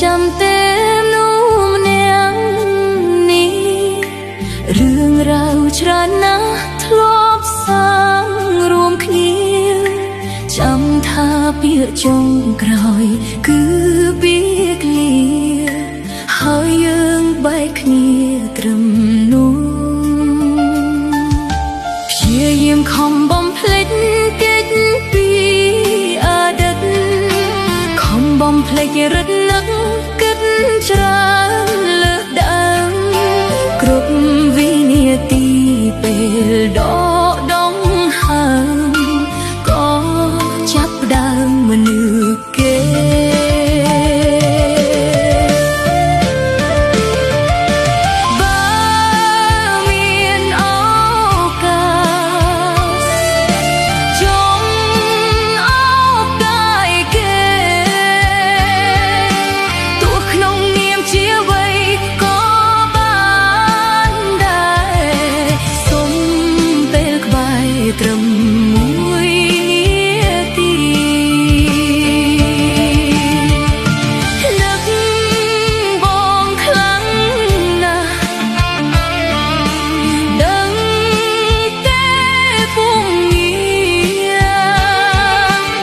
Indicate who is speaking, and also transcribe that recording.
Speaker 1: ចាំទេនោះម្នាក់នេះរឿងរ៉ាវច្រើនណាស់ធ្លាប់សាងរួមគ្នាចាំថាពាក្យចុងក្រោយគឺពាក្យលាហើយយើងបែកគ្នាត្រឹមនោះព្យាយាមខំបំភ្លេចកិច្ចពីអតីតខំបំភ្លេចរត់នឹកគិតច្រើនលើសដើមគ្រប់វិនាទីពេលដ